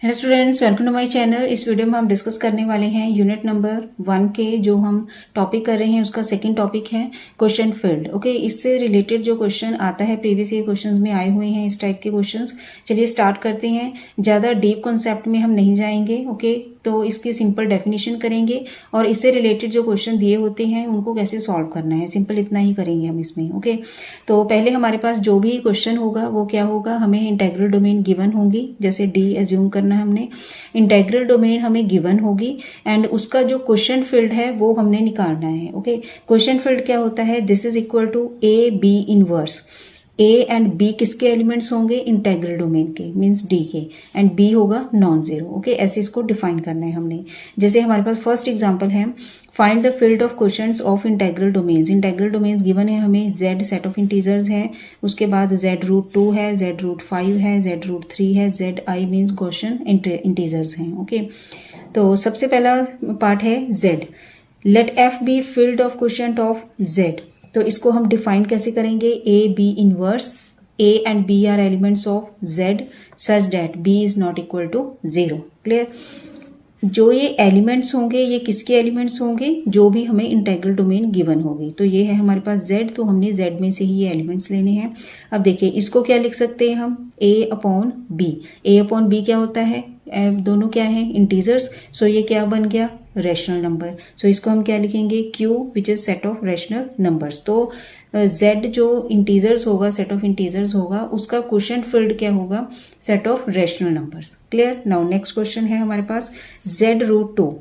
Hello students, welcome to my channel. इस video में हम डिस्कस करने वाले हैं यूनिट नंबर 1 के जो हम टॉपिक कर रहे हैं उसका सेकंड टॉपिक है क्वेश्चन फील्ड। ओके, इससे रिलेटेड जो क्वेश्चन आता है प्रीवियस ईयर क्वेश्चंस में आए हुए हैं इस टाइप के क्वेश्चंस। चलिए स्टार्ट करते हैं। ज़्यादा डीप कॉन्सेप्ट में हम नहीं जाएंगे। ओके, तो इसकी सिंपल डेफिनेशन करेंगे और इससे रिलेटेड जो क्वेश्चन दिए होते हैं उनको कैसे सॉल्व करना है, सिंपल इतना ही करेंगे हम इसमें। ओके, तो पहले हमारे पास जो भी क्वेश्चन होगा वो क्या होगा, हमें इंटेग्रल डोमेन गिवन होगी। जैसे डी एज्यूम करना है हमने, इंटेग्रल डोमेन हमें गिवन होगी एंड उसका जो क्वेश्चन फील्ड है वो हमने निकालना है। ओके, क्वेश्चन फील्ड क्या होता है, this is equal to A B inverse. A and B किसके एलिमेंट्स होंगे, इंटेग्रल डोमेन के, मींस डी के, एंड बी होगा नॉन जीरो। ओके, ऐसे इसको डिफाइन करना है हमने। जैसे हमारे पास फर्स्ट एग्जांपल है, find the field of questions of integral domains. Integral domains given है हमें, जेड सेट ऑफ इंटीजर्स है, उसके बाद जेड रूट 2 है, जेड रूट 5 है, जेड रूट 3 है, Z I means question integers हैं। ओके, तो सबसे पहला पार्ट है Z. Let F B field of question of Z. तो इसको हम डिफाइन कैसे करेंगे, A B inverse A and B are elements of Z such that B is not equal to zero. Clear. जो ये एलिमेंट्स होंगे ये किसके एलिमेंट्स होंगे, जो भी हमें इंटेग्रल डोमेन गिवन होगी। तो ये है हमारे पास जेड, तो हमने जेड में से ही ये एलिमेंट्स लेने हैं। अब देखिए इसको क्या लिख सकते हैं हम, ए अपॉन बी। ए अपॉन बी क्या होता है, दोनों क्या है, इंटीजर्स। सो ये क्या बन गया, रैशनल नंबर। सो इसको हम क्या लिखेंगे, Q which is set of rational numbers. तो जेड जो इंटीजर्स होगा, सेट ऑफ इंटीजर्स होगा, उसका क्वेश्चन फील्ड क्या होगा, set of rational numbers. Clear. Now next question है हमारे पास जेड रूट 2।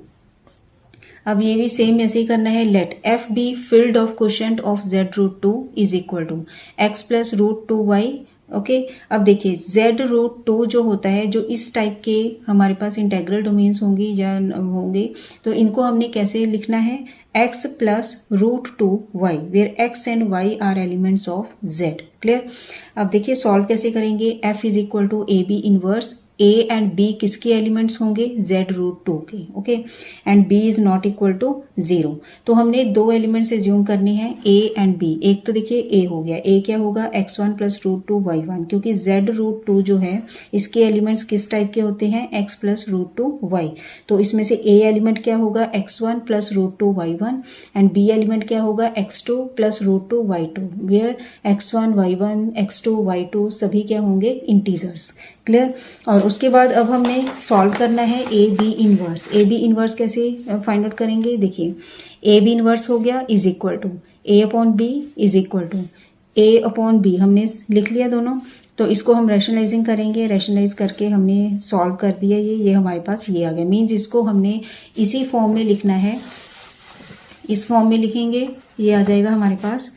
अब ये भी सेम ऐसे ही करना है। Let F B field of question of Z root 2 is equal to X plus root 2 Y. Okay, अब देखिए जेड रूट 2 जो होता है, जो इस टाइप के हमारे पास इंटेग्रल डोमेन्स होंगी या होंगे, तो इनको हमने कैसे लिखना है, x plus root 2 Y, where x and y are elements of z। Clear. अब देखिए सॉल्व कैसे करेंगे, f is equal to A B inverse. a and b किसके एलिमेंट्स होंगे, z रूट 2 के। Okay, and b is not equal to zero. तो हमने दो एलिमेंट्स एज्यूम करने हैं, a एंड b। एक तो देखिए a हो गया, a क्या होगा, x1 प्लस रूट 2 y1, क्योंकि z रूट 2 जो है इसके एलिमेंट्स किस टाइप के होते हैं, x प्लस रूट 2 y। तो इसमें से a एलिमेंट क्या होगा, x1 plus root 2 y1, and b element क्या होगा, x2 plus root 2 y2, where x1 y1 x2 y2 सभी क्या होंगे, इंटीजर्स। क्लियर। और उसके बाद अब हमने सॉल्व करना है A B inverse. A B inverse कैसे फाइंड आउट करेंगे, देखिए ए बी इनवर्स हो गया is equal to A upon B is equal to A upon B, हमने लिख लिया दोनों। तो इसको हम रैशनलाइजिंग करेंगे, रैशनलाइज करके हमने सॉल्व कर दिया। ये हमारे पास ये आ गया, मीन्स इसको हमने इसी फॉर्म में लिखना है, इस फॉर्म में लिखेंगे, ये आ जाएगा हमारे पास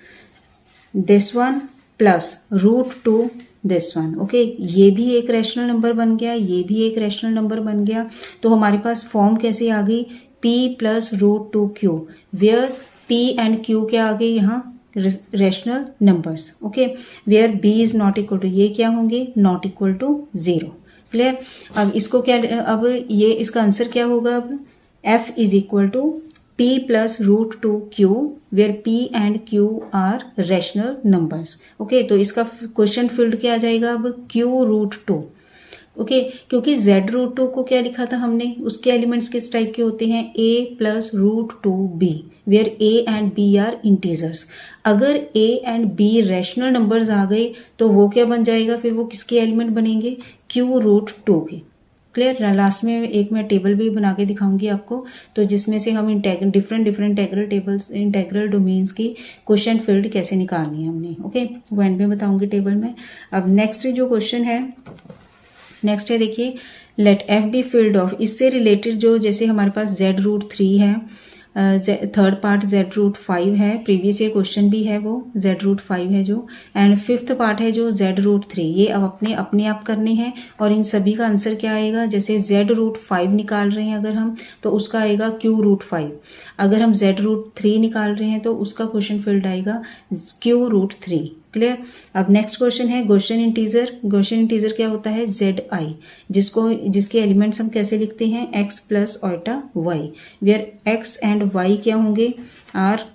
this one plus root 2 this one. Okay, ये भी एक रैशनल नंबर बन गया, ये भी एक रैशनल नंबर बन गया। तो हमारे पास फॉर्म कैसे आ गई, p plus root 2 Q, where p and q क्या आ गए यहाँ, rational numbers. Okay, where b is not equal to, ये क्या होंगे, not equal to zero. Clear. अब इसको क्या, अब ये इसका आंसर क्या होगा, अब f is equal to p plus root 2 Q, where p and q are rational numbers. Okay, तो इसका क्वेश्चन फील्ड क्या आ जाएगा, अब q रूट 2। ओके, क्योंकि z रूट 2 को क्या लिखा था हमने, उसके एलिमेंट्स किस टाइप के होते हैं, a plus root 2 b, where a and b are integers. अगर a and b rational numbers आ गए तो वो क्या बन जाएगा, फिर वो किसके एलिमेंट बनेंगे, q रूट 2 के। क्लियर। लास्ट में एक मैं टेबल भी बना के दिखाऊंगी आपको, तो जिसमें से हम different integral tables, integral domains की क्वेश्चन फील्ड कैसे निकालनी है हमने। ओके, वो एंड में बताऊंगी टेबल में। अब नेक्स्ट जो क्वेश्चन है, नेक्स्ट है देखिए, let F B field of, इससे रिलेटेड जो, जैसे हमारे पास जेड रूट 3 है, थर्ड पार्ट जेड रूट 5 है, प्रीवियस ईयर क्वेश्चन भी है वो जेड रूट 5 है जो, एंड फिफ्थ पार्ट है जो जेड रूट 3। ये अब अपने आप करने हैं और इन सभी का आंसर क्या आएगा, जैसे जेड रूट 5 निकाल रहे हैं अगर हम, तो उसका आएगा क्यू रूट 5। अगर हम जेड रूट 3 निकाल रहे हैं तो उसका क्वेश्चन फील्ड आएगा क्यू रूट 3। क्लियर। अब नेक्स्ट क्वेश्चन है क्वेश्चन इंटीजर। क्वेश्चन इंटीजर क्या होता है, जेड आई, जिसके एलिमेंट्स हम कैसे लिखते हैं, X plus iota Y, where X and Y क्या होंगे, आर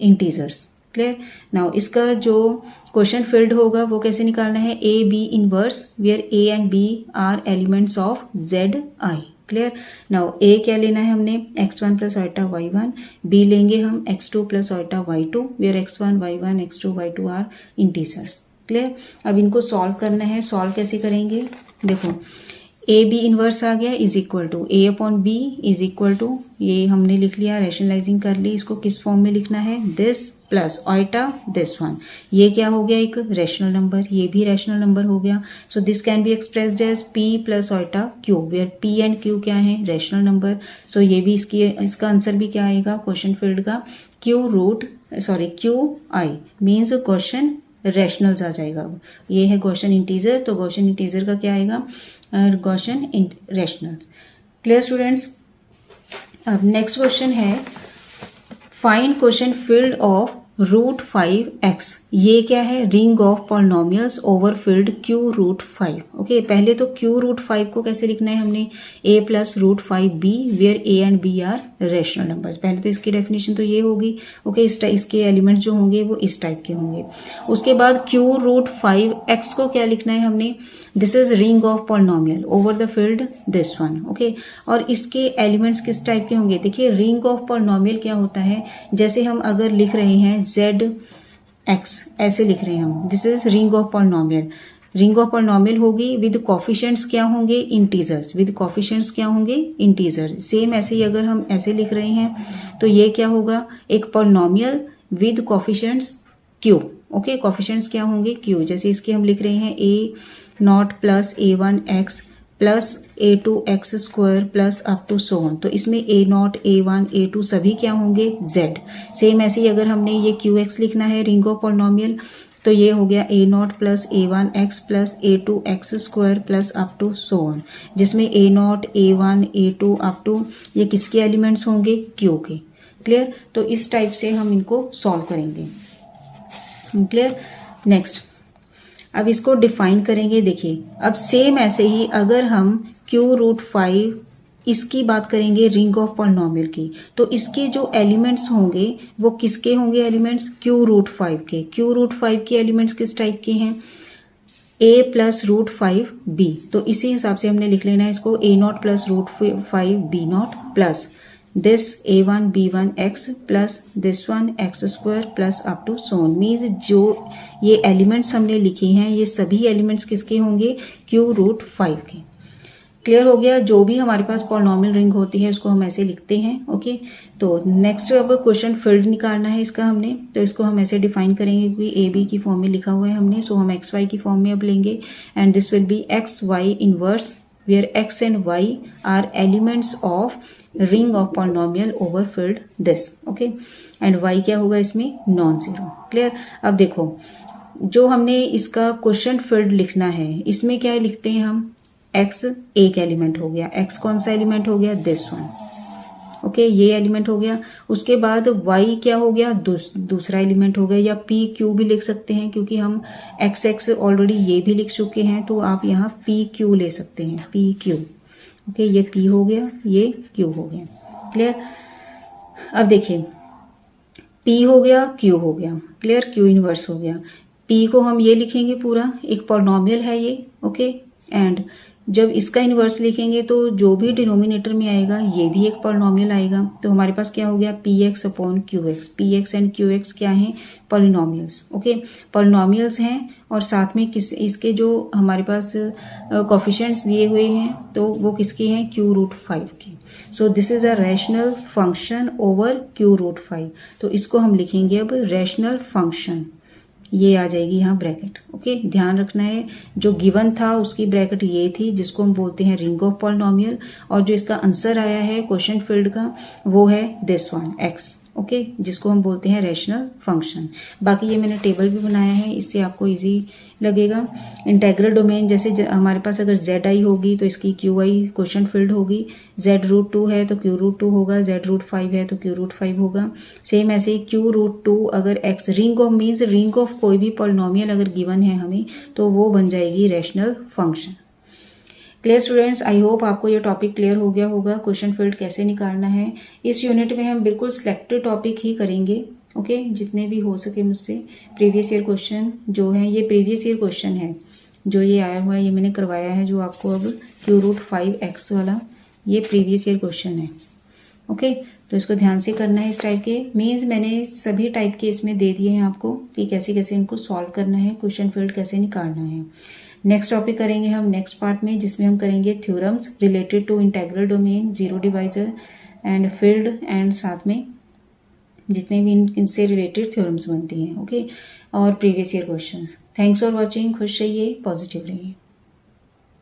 इंटीजर्स। क्लियर। नाउ इसका जो क्वेश्चन फील्ड होगा वो कैसे निकालना है, A B inverse where A and B are elements of Z I. Clear. Now A क्या लेना है हमने, x1 plus iota y1, B लेंगे हम x2 plus iota y2 where x1 y1 x2 y2 are integers. Clear. अब इनको solve करना है। सॉल्व कैसे करेंगे, देखो ए बी इनवर्स आ गया is equal to A upon B is equal to, ये हमने लिख लिया, रैशनलाइजिंग कर ली। इसको किस फॉर्म में लिखना है, this plus iota this one, ये क्या हो गया, एक रैशनल नंबर, ये भी रैशनल नंबर हो गया। So this can be expressed as P plus iota Q where P and Q क्या है, रैशनल नंबर। सो ये भी इसका आंसर भी क्या आएगा क्वेश्चन फील्ड का, Q I means question rationals आ जाएगा। ये है क्वेश्चन इंटीजर, तो क्वेश्चन इंटीजर का क्या आएगा, क्वेश्चन रैशनल्स। Clear students. अब नेक्स्ट क्वेश्चन है, find question field of √5x। ये क्या है, ring of polynomials over field Q√5। Okay, पहले तो Q√5 को कैसे लिखना है हमने, a plus √5b where a and b are rational numbers. पहले तो इसकी डेफिनेशन तो ये होगी। ओके, इसके एलिमेंट्स जो होंगे वो इस टाइप के होंगे। उसके बाद Q√5x को क्या लिखना है हमने, this is ring of polynomial over the field this one. Okay, और इसके एलिमेंट्स किस टाइप के होंगे, देखिए रिंग ऑफ पॉलिनोमियल क्या होता है, जैसे हम अगर लिख रहे हैं ZX ऐसे लिख रहे हैं हम, this is ring of polynomial. Ring of polynomial होगी विद कोफिशिएंट्स क्या होंगे, इंटीजर्स, विद कोफिशिएंट्स क्या होंगे, इंटीजर। सेम ऐसे ही अगर हम ऐसे लिख रहे हैं तो ये क्या होगा, एक polynomial with coefficients Q। Okay, coefficients क्या होंगे, Q। जैसे इसके हम लिख रहे हैं A0 plus A1x plus A2x square plus up to so on, तो इसमें A0 A1 A2 सभी क्या होंगे, Z। सेम ऐसे ही अगर हमने ये QX लिखना है रिंग ऑफ पॉलिनोमियल, तो ये हो गया A0 plus A1x plus A2x square plus up to so on, जिसमें A0 A1 A2 up to ये किसके एलिमेंट्स होंगे, Q के। क्लियर। तो इस टाइप से हम इनको सॉल्व करेंगे। क्लियर। नेक्स्ट, अब इसको डिफाइन करेंगे। देखिए अब सेम ऐसे ही अगर हम Q√5 इसकी बात करेंगे रिंग ऑफ पॉलिनोमियल की, तो इसके जो एलिमेंट्स होंगे वो किसके होंगे, एलिमेंट्स Q√5 के। Q√5 के एलिमेंट्स किस टाइप के हैं, A प्लस √5b, तो इसी हिसाब से हमने लिख लेना है इसको, A0 plus √5b0 plus this A1 B1 x plus this one x square plus up to so on. Means जो ये एलिमेंट्स हमने लिखे हैं ये सभी एलिमेंट्स किसके होंगे, Q√5 के। क्लियर हो गया। जो भी हमारे पास पॉलिनोमियल रिंग होती है उसको हम ऐसे लिखते हैं। ओके, तो नेक्स्ट अब क्वेश्चन फील्ड निकालना है इसका हमने, तो इसको हम ऐसे डिफाइन करेंगे क्योंकि AB की फॉर्म में लिखा हुआ है हमने, सो हम XY की फॉर्म में अब लेंगे and this will be XY inverse where x and y are elements of ring of polynomial over filled this। okay, and y क्या होगा इसमें, नॉन जीरो। क्लियर। अब देखो जो हमने इसका क्वेश्चन फील्ड लिखना है इसमें क्या लिखते हैं हम, x एक एलिमेंट हो गया, x कौन सा एलिमेंट हो गया, दिस वन। ओके, ये एलिमेंट हो गया। उसके बाद y क्या हो गया, दूसरा एलिमेंट हो गया, या p q भी लिख सकते हैं क्योंकि हम x ऑलरेडी ये भी लिख चुके हैं, तो आप यहाँ p q ले सकते हैं, p q। ओके, ये p हो गया, ये q हो गया। क्लियर। अब देखिए p हो गया, q हो गया। क्लियर, q इनवर्स हो गया। p को हम ये लिखेंगे पूरा, एक पॉलिनोमियल है ये। ओके, एंड जब इसका इनवर्स लिखेंगे तो जो भी डिनोमिनेटर में आएगा ये भी एक पॉलिनोमियल आएगा, तो हमारे पास क्या हो गया, px upon qx। px and qx क्या हैं, पॉलिनोमियल्स। ओके, पॉलिनोमियल्स हैं और साथ में इसके जो हमारे पास कोफिशिएंट्स दिए हुए हैं तो वो किसके हैं, Q√5 के। So this is a rational function over Q√5, तो इसको हम लिखेंगे अब रैशनल फंक्शन। ये आ जाएगी यहाँ ब्रैकेट। ओके, ध्यान रखना है जो गिवन था उसकी ब्रैकेट ये थी जिसको हम बोलते हैं रिंग ऑफ पॉलिनोमियल, और जो इसका आंसर आया है क्वेश्चन फील्ड का वो है दिस वन x। ओके, जिसको हम बोलते हैं रैशनल फंक्शन। बाकी ये मैंने टेबल भी बनाया है, इससे आपको इजी लगेगा। इंटेग्रल डोमेन जैसे हमारे पास अगर ZI होगी तो इसकी QI क्वेश्चन फील्ड होगी, Z√2 है तो Q√2 होगा, Z√5 है तो Q√5 होगा। सेम ऐसे ही Q√2 अगर x ring of means ring of कोई भी पॉलिनोमियल अगर गिवन है हमें तो वो बन जाएगी rational function. Clear students, I hope आपको ये टॉपिक क्लियर हो गया होगा, क्वेश्चन फील्ड कैसे निकालना है। इस यूनिट में हम बिल्कुल सिलेक्टेड टॉपिक ही करेंगे। ओके जितने भी हो सके मुझसे प्रीवियस ईयर क्वेश्चन जो है, ये प्रीवियस ईयर क्वेश्चन है जो ये आया हुआ है, ये मैंने करवाया है जो आपको अब q√5x वाला, ये प्रीवियस ईयर क्वेश्चन है। ओके तो इसको ध्यान से करना है। इस टाइप के मीन्स मैंने सभी टाइप के इसमें दे दिए हैं आपको कि कैसे कैसे इनको सॉल्व करना है, क्वेश्चन फील्ड कैसे निकालना है। नेक्स्ट टॉपिक करेंगे हम नेक्स्ट पार्ट में, जिसमें हम करेंगे theorems related to integral domain, zero divisor and field, and साथ में जितने भी इनसे रिलेटेड थ्योरम्स बनती हैं। ओके और previous year questions. Thanks for watching. खुश रहिए, पॉजिटिव रहिए।